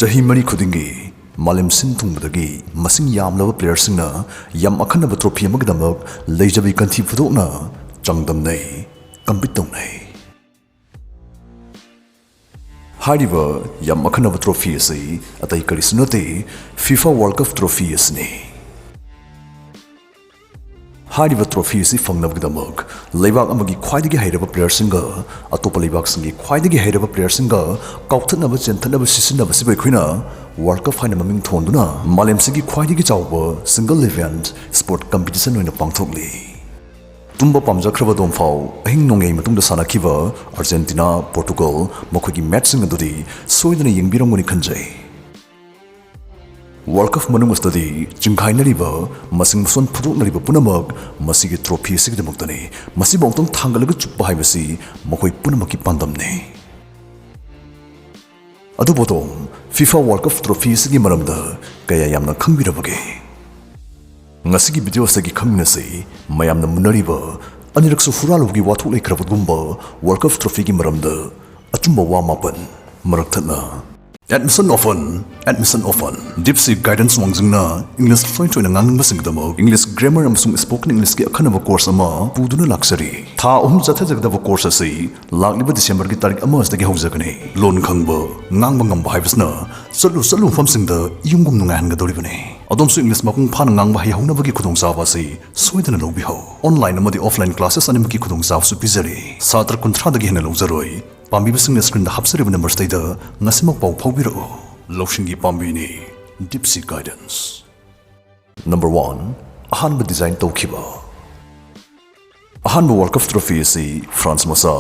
Chahi mari khudingi Malim sin thungbadagi masing yamlaba playersingna yam akhanaba trophy amagdamak leijabi kanthi phudokna changdamnai compete tongnai. Hariba yam akhanaba trophy asi atai karisu nate FIFA World Cup trophy asni. Hariba trophy asi fangnabagdamak leibak amagi khwaidagi hairaba playersinga atopa leibaksingi khwaidagi hairaba playersinga kauthanaba chenthanaba sisinaba sibai khoina World Cup haina maming thonduna malemsigi khwaidagi chawba single event sport competition oina pangthokli. Tumba pamjakraba domfau ahing nongei matungda sanakiba Argentina Portugal mokhogi matching adudi soidana yengbiramgoni khanjai. World Cup manung study jingkhainariba masing muson phudoknariba punamak masigi trophy sigdamuktani masi bongtong thangalaga chuppa haibasi mokhoi punamaki pandamne. Adu bodom FIFA World Cup trophy sigi maramda kaya yamna khangbirabage. Ngasigi video sagi khangminasi mayamna munariba aniraksu huralugi wathuk leikrabagumba World Cup trophy gi maramda achumba wa mapan marakthana. Admission often. Deep sea guidance wangzingna English fluent oina ngangningba singdamo English grammar amasung spoken English ki akhanaba course ama puduna laksari. Tha ahum jathajagdaba course asi lagliba December ki tarik ama asdagi hawjagani. Lon khangba ngangba ngamba haibasna salu famsingda yungum nungahangdoribani. Adomsu English makung phana ngangba hai haunabagi khudongchawa asi soidana lobiho. Online amadi offline classes animaki khudongchawa su pizari. Satra kunthra dagi hena lawjaroi. Pambibasing na screen da hapsariba numbers taida ngasimak pau phawbiro lawshingi pambini deep sea guidance. Number 1 ahanba design tawkhiba. Ahanba World Cup trophy asi France masa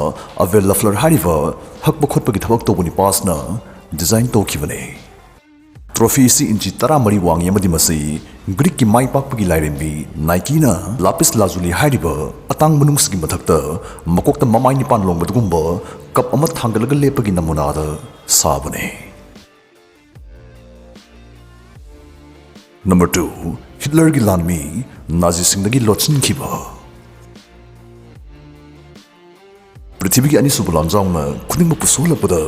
Avel Lafleur hariba hakba khotpagi thabak tawbani pasna design tawkhibane. Trophy si inchi 13 wangi amadi masi Greek ki mai pakpagi lairembi Nike na lapis lazuli hariba atang manungsgi mathakta makokta mamai nipan longbadugumba cup ama thangalaga lepagi namunada sabane. Number 2 Hitler gi lanmi Nazi singdagi lotsin khiba. Prithibigi ani subulanjangna khudingba pusolapda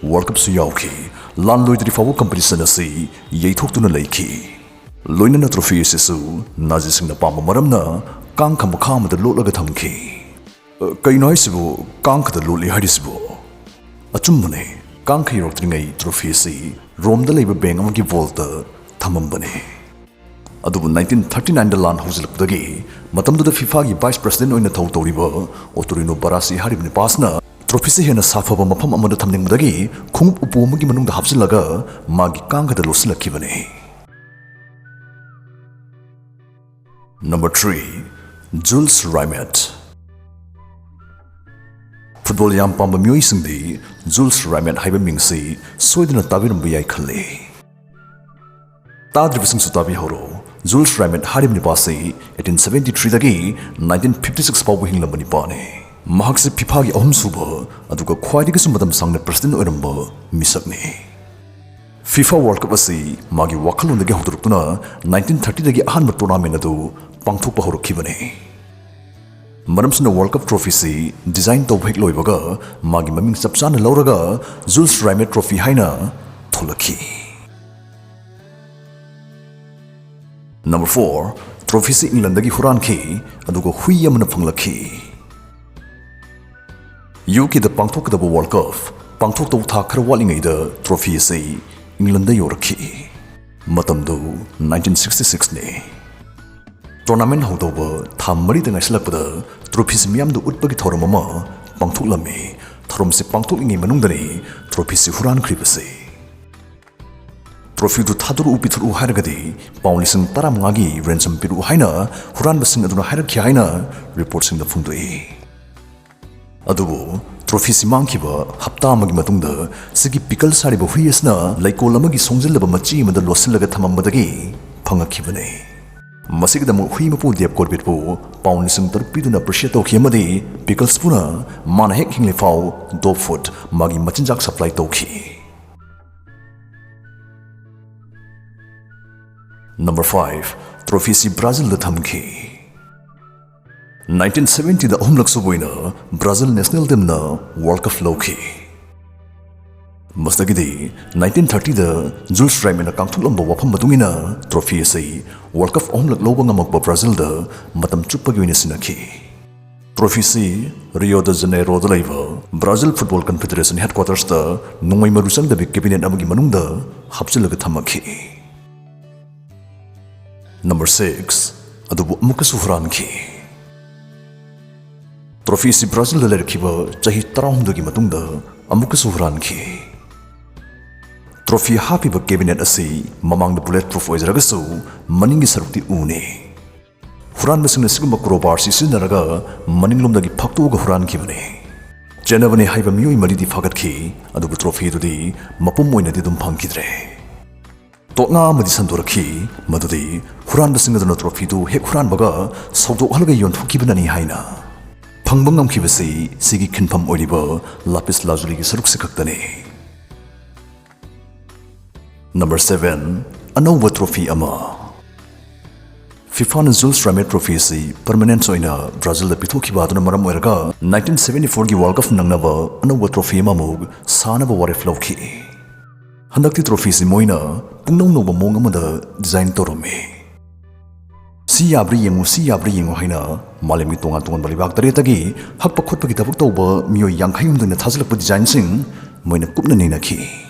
World Cup su yauki lan loidri fawo competition asi yeithokuna leikhi. Loinana trophy asisu Nazi singna pamba maramna kang khamba khamada lotlaga thamki. Kaino haisibu kang khada lotli harisibu achumbane kang khairoktingai trophy asi Rome da leiba bank amagi vault thamambane. Adubu 1939 da lan hausilapdagi matamda FIFA gi vice president oina thau toriba Otorino Barasi haribni pasna trophy se hena safaba mafam amada thamningdagi khungup upomagi manungda hapsilaga magi kangada losilakibane. Number 3 Jules Rimet. Football yam pamba myoi singdi Jules Rimet haiba mingsi soidana tabirambu yai khalle. Tadribasing sutabi horo Jules Rimet haribni pasi 1873 dagi 1956 pawu hinglambani pane. Mahakse FIFA gi ahum suba aduga khwaidagi sumadam sangna president oiramba misakni. FIFA World Cup asi magi wakhalondagi hauduruktuna 1930 dagi ahanba tournament adu pangthokpa horokhibane. Maramsna World Cup trophy si design tawhek loibaga magi maming chapchana lauraga Jules Rimet trophy haina tholakhi. Number 4 trophy si England dagi huranki aduga hui amana phanglakhi. UK da pangthokdaba World Cup pangthoktaw tha khara walingai da trophy si England da yorakhi. Matamdu 1966 ne. Tournament haudoba thamari da ngaislakpada trophy miyam du utpagi thoromama pangthoklami thorom se pangthoklingi manungdani trophy si huran khribase. Trophy du thaduru upithuru hairagadi paulising taramngagi ransom piru haina huran basing aduna hairakhi haina report sing da phungdoi. Adubu trophy si mangkiba hapta amagi matungda sigi pickle sariba huiesna laikol amagi songjilaba machi amada losilaga thamambadagi phangakhibane. Masigdamu hui mapu diap korbit pu pound lising tarpiduna appreciate tawkhi amadi pickles puna mana hek hingle fau dog food magi machinjak supply tawkhi. Number 5 trophy si Brazil da thamki. 1970 da ahumlak suboina Brazil national team na World Cup lawki. Mastagidi 1930 Jules Rimet Kangthulamba wafam matungina trophy asai World Cup omlak lawang amakba Brazil da matam chupagi oina sinakhi. Trophy si Rio de Janeiro da laiba Brazil Football Confederation headquarters da nungmai marusang da cabinet amagi manungda hapchilaga thamakhi. Number 6 adubu amukasu huranki. Trophy si Brazil da lerkiba chahi 13 gi matungda amukasu huranki. Trophy happy ba cabinet asi mamang da bulletproof oizragasu maningi sarukti une. Huran basing na sigumba crowbar si sinaraga maninglomdagi phaktuga huran kibane. Jenavane haiba miyoi maridi fagatki adubu trophy dudi mapum oinadi dum phangkidre. Tokna amadi sandorakhi madudi huran basing na trophy du hek huran baga sawdok halaga yonthukkibnani haina. Phangbang ngamkhibasi sigi khinpham oiriba lapis lazuli gi saruk sikaktane. Number 7 anova trophy ama. FIFA na Jules Rimet trophy si permanent soina Brazil da pithokiba aduna maram oiraga 1974 gi World Cup nangnaba anova trophy ama mug sanaba waref lawki. Handakti trophy si moina pungnau noba mong amada design torome. Si yabri yengu haina malemgi tongan balibak taretagi hakpa khotpagi tabuk tawba miyoi yankhayumduna thazilakpa design sing moina kupna ninakhi.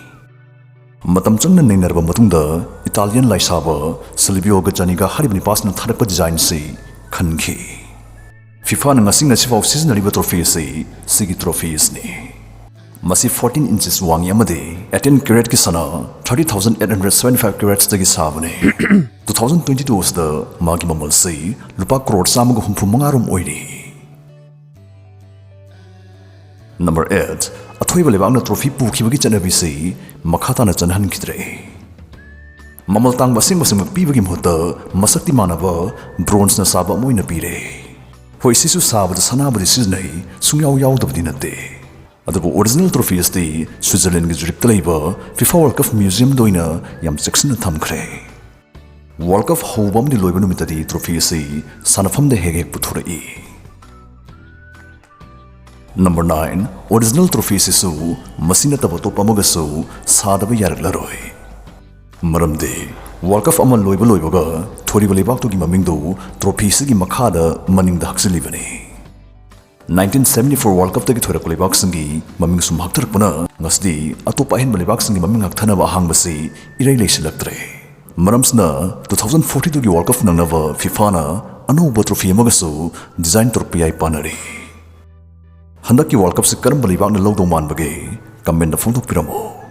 Matam changna nainarba matungda Italian laisaba Silvio Gajaniga haribni pasna tharakpa design si khankhi. FIFA na ngasing na sifaw seasonaliba trophy si sigi trophies ni. Masi 14 inches wangi amade 18 carat ki sana 30,875 carats dagi sabane. 2022 was the magi mamal si lupa crore samaga humpu mangarum oiri. Number 8 Athoiba lebakna trophy pukhibagi chanabi si makhata na chanhan kidre. Mamal tang basing pibagi mhota masakti manaba bronze na saba moina pire. Hoi sisu saba da sanabadi siznai sungyaw yaw dabdi nate. Adubu original trophy asti Switzerland gi jurip talaiba FIFA World Cup Museum doina yam section na thamkhre. World Cup hobam di loiba numitadi trophy asti sanafam de hegek puthura Number 9 original trophy sisu masina tabato pamagasu sadaba yaraglaroi. Maramde World Cup ama loiba thoriba lebak to gi mamingdo trophy sigi makhada maningda haksilibani. 1974 World Cup tagi thorak lebak singi maming sum haktarakpana ngasdi atopa hen lebak singi maming hakthana ba hangbasi irai leisilaktre. Maramsna 2042 gi World Cup nangnava FIFA na anova trophy amagasu design torpiyai panari. Handaki World Cup se karam balibak na lawdo man bage comment na phone piramo.